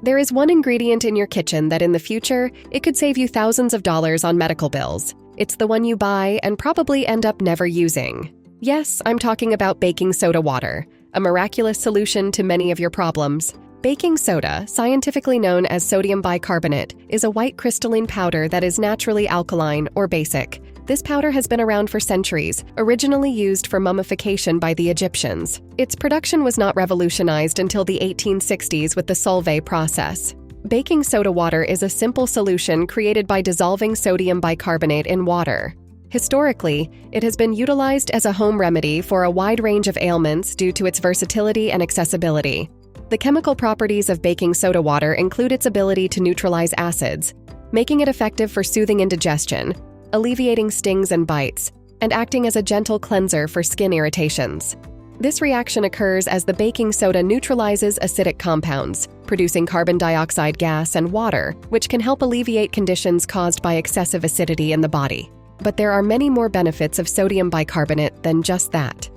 There is one ingredient in your kitchen that in the future, it could save you thousands of dollars on medical bills. It's the one you buy and probably end up never using. Yes, I'm talking about baking soda water, a miraculous solution to many of your problems. Baking soda, scientifically known as sodium bicarbonate, is a white crystalline powder that is naturally alkaline or basic. This powder has been around for centuries, originally used for mummification by the Egyptians. Its production was not revolutionized until the 1860s with the Solvay process. Baking soda water is a simple solution created by dissolving sodium bicarbonate in water. Historically, it has been utilized as a home remedy for a wide range of ailments due to its versatility and accessibility. The chemical properties of baking soda water include its ability to neutralize acids, making it effective for soothing indigestion, alleviating stings and bites, and acting as a gentle cleanser for skin irritations. This reaction occurs as the baking soda neutralizes acidic compounds, producing carbon dioxide gas and water, which can help alleviate conditions caused by excessive acidity in the body. But there are many more benefits of sodium bicarbonate than just that.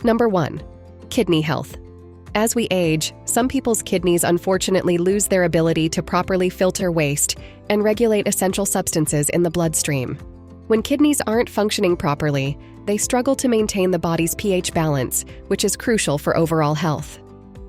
Number 1. Kidney health. As we age, some people's kidneys unfortunately lose their ability to properly filter waste and regulate essential substances in the bloodstream. When kidneys aren't functioning properly, they struggle to maintain the body's pH balance, which is crucial for overall health.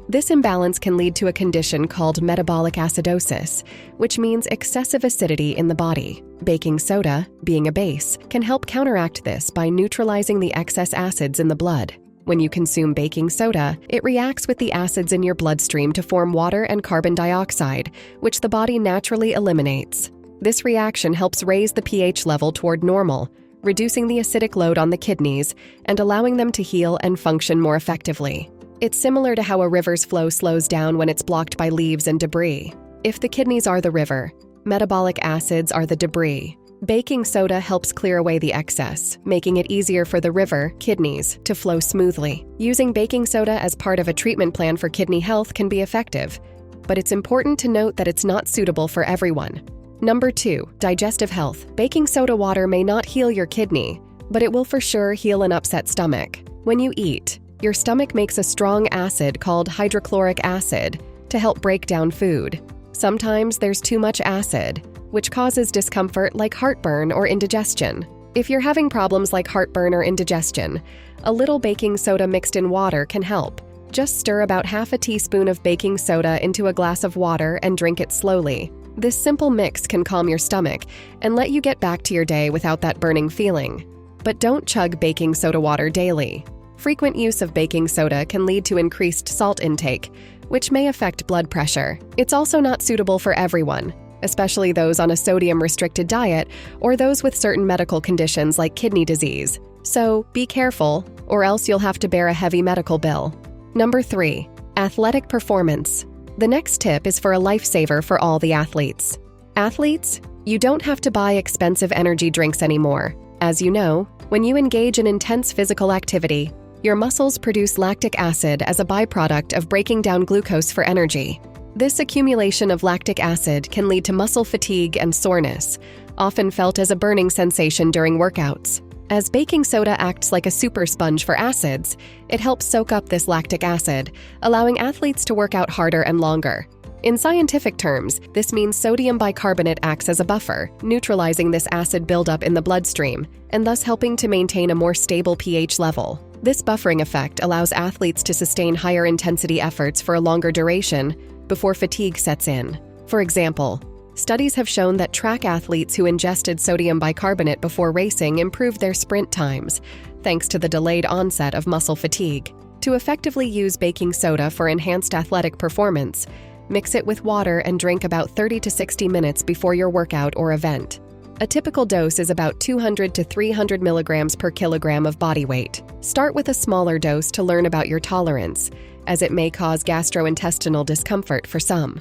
This imbalance can lead to a condition called metabolic acidosis, which means excessive acidity in the body. Baking soda, being a base, can help counteract this by neutralizing the excess acids in the blood. When you consume baking soda, it reacts with the acids in your bloodstream to form water and carbon dioxide, which the body naturally eliminates. This reaction helps raise the pH level toward normal, reducing the acidic load on the kidneys and allowing them to heal and function more effectively. It's similar to how a river's flow slows down when it's blocked by leaves and debris. If the kidneys are the river, metabolic acids are the debris. Baking soda helps clear away the excess, making it easier for the river, kidneys, to flow smoothly. Using baking soda as part of a treatment plan for kidney health can be effective, but it's important to note that it's not suitable for everyone. Number 2. Digestive health. Baking soda water may not heal your kidney, but it will for sure heal an upset stomach. When you eat, your stomach makes a strong acid called hydrochloric acid to help break down food. Sometimes there's too much acid, which causes discomfort like heartburn or indigestion. If you're having problems like heartburn or indigestion, a little baking soda mixed in water can help. Just stir about half a teaspoon of baking soda into a glass of water and drink it slowly. This simple mix can calm your stomach and let you get back to your day without that burning feeling. But don't chug baking soda water daily. Frequent use of baking soda can lead to increased salt intake, which may affect blood pressure. It's also not suitable for everyone, especially those on a sodium-restricted diet or those with certain medical conditions like kidney disease. So be careful, or else you'll have to bear a heavy medical bill. Number 3. Athletic performance. The next tip is for a lifesaver for all the athletes. Athletes, you don't have to buy expensive energy drinks anymore. As you know, when you engage in intense physical activity, your muscles produce lactic acid as a byproduct of breaking down glucose for energy. This accumulation of lactic acid can lead to muscle fatigue and soreness, often felt as a burning sensation during workouts. As baking soda acts like a super sponge for acids, it helps soak up this lactic acid, allowing athletes to work out harder and longer. In scientific terms, this means sodium bicarbonate acts as a buffer, neutralizing this acid buildup in the bloodstream, and thus helping to maintain a more stable pH level. This buffering effect allows athletes to sustain higher intensity efforts for a longer duration before fatigue sets in. For example, studies have shown that track athletes who ingested sodium bicarbonate before racing improved their sprint times, thanks to the delayed onset of muscle fatigue. To effectively use baking soda for enhanced athletic performance, mix it with water and drink about 30 to 60 minutes before your workout or event. A typical dose is about 200 to 300 milligrams per kilogram of body weight. Start with a smaller dose to learn about your tolerance, as it may cause gastrointestinal discomfort for some.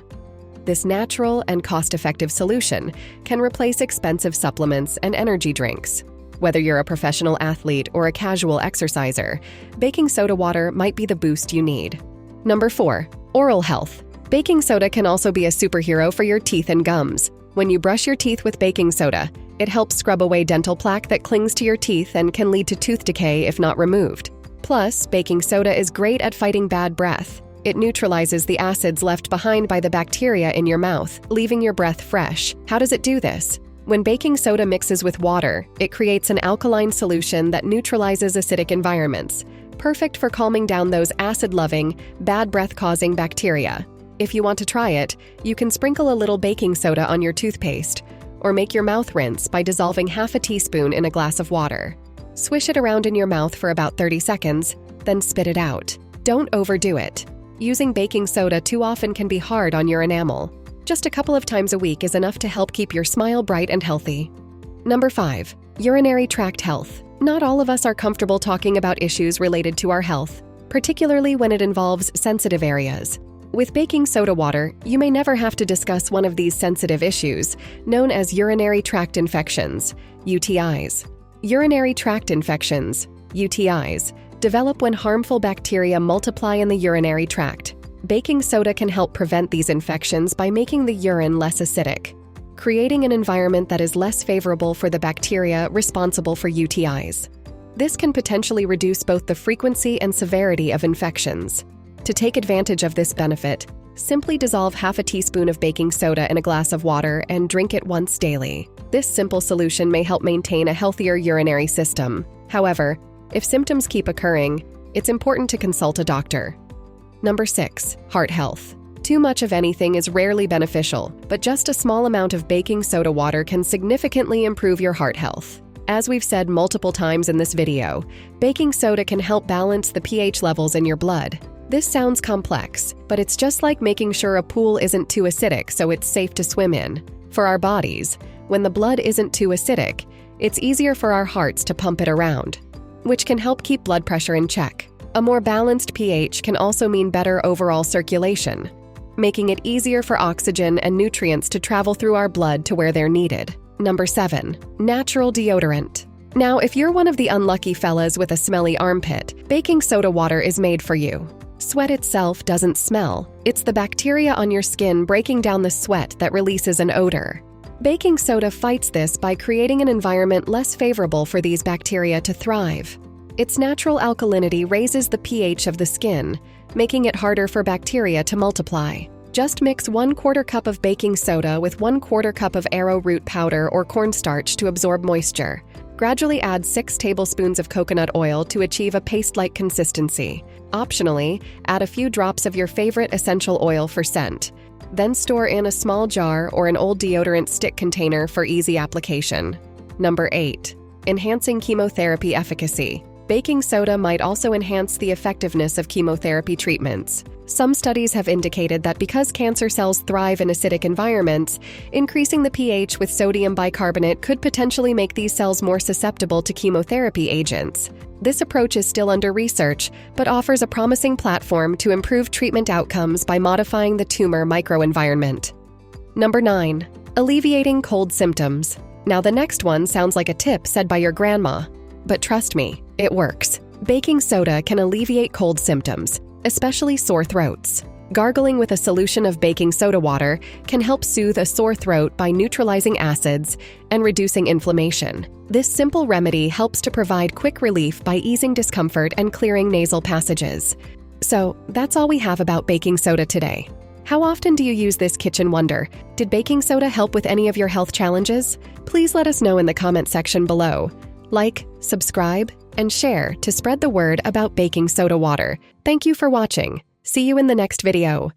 This natural and cost-effective solution can replace expensive supplements and energy drinks. Whether you're a professional athlete or a casual exerciser, baking soda water might be the boost you need. Number 4. Oral health. Baking soda can also be a superhero for your teeth and gums. When you brush your teeth with baking soda, it helps scrub away dental plaque that clings to your teeth and can lead to tooth decay if not removed. Plus, baking soda is great at fighting bad breath. It neutralizes the acids left behind by the bacteria in your mouth, leaving your breath fresh. How does it do this? When baking soda mixes with water, it creates an alkaline solution that neutralizes acidic environments, perfect for calming down those acid-loving, bad breath-causing bacteria. If you want to try it, you can sprinkle a little baking soda on your toothpaste, or make your mouth rinse by dissolving half a teaspoon in a glass of water. Swish it around in your mouth for about 30 seconds, then spit it out. Don't overdo it. Using baking soda too often can be hard on your enamel. Just a couple of times a week is enough to help keep your smile bright and healthy. Number 5. Urinary tract health. Not all of us are comfortable talking about issues related to our health, particularly when it involves sensitive areas. With baking soda water, you may never have to discuss one of these sensitive issues, known as urinary tract infections, UTIs. Urinary tract infections, UTIs, develop when harmful bacteria multiply in the urinary tract. Baking soda can help prevent these infections by making the urine less acidic, creating an environment that is less favorable for the bacteria responsible for UTIs. This can potentially reduce both the frequency and severity of infections. To take advantage of this benefit, simply dissolve half a teaspoon of baking soda in a glass of water and drink it once daily. This simple solution may help maintain a healthier urinary system. However, if symptoms keep occurring, it's important to consult a doctor. Number 6. Heart health. Too much of anything is rarely beneficial, but just a small amount of baking soda water can significantly improve your heart health. As we've said multiple times in this video, baking soda can help balance the pH levels in your blood. This sounds complex, but it's just like making sure a pool isn't too acidic so it's safe to swim in. For our bodies, when the blood isn't too acidic, it's easier for our hearts to pump it around, which can help keep blood pressure in check. A more balanced pH can also mean better overall circulation, making it easier for oxygen and nutrients to travel through our blood to where they're needed. Number 7. Natural deodorant. Now, if you're one of the unlucky fellas with a smelly armpit, baking soda water is made for you. Sweat itself doesn't smell. It's the bacteria on your skin breaking down the sweat that releases an odor. Baking soda fights this by creating an environment less favorable for these bacteria to thrive. Its natural alkalinity raises the pH of the skin, making it harder for bacteria to multiply. Just mix 1/4 cup of baking soda with 1/4 cup of arrowroot powder or cornstarch to absorb moisture. Gradually add 6 tablespoons of coconut oil to achieve a paste-like consistency. Optionally, add a few drops of your favorite essential oil for scent. Then store in a small jar or an old deodorant stick container for easy application. Number 8. Enhancing chemotherapy efficacy. Baking soda might also enhance the effectiveness of chemotherapy treatments. Some studies have indicated that because cancer cells thrive in acidic environments, increasing the pH with sodium bicarbonate could potentially make these cells more susceptible to chemotherapy agents. This approach is still under research, but offers a promising platform to improve treatment outcomes by modifying the tumor microenvironment. Number 9. Alleviating cold symptoms. Now the next one sounds like a tip said by your grandma, but trust me, it works. Baking soda can alleviate cold symptoms, especially sore throats. Gargling with a solution of baking soda water can help soothe a sore throat by neutralizing acids and reducing inflammation. This simple remedy helps to provide quick relief by easing discomfort and clearing nasal passages. So, that's all we have about baking soda today. How often do you use this kitchen wonder? Did baking soda help with any of your health challenges? Please let us know in the comment section below. Like, subscribe, and share to spread the word about baking soda water. Thank you for watching. See you in the next video.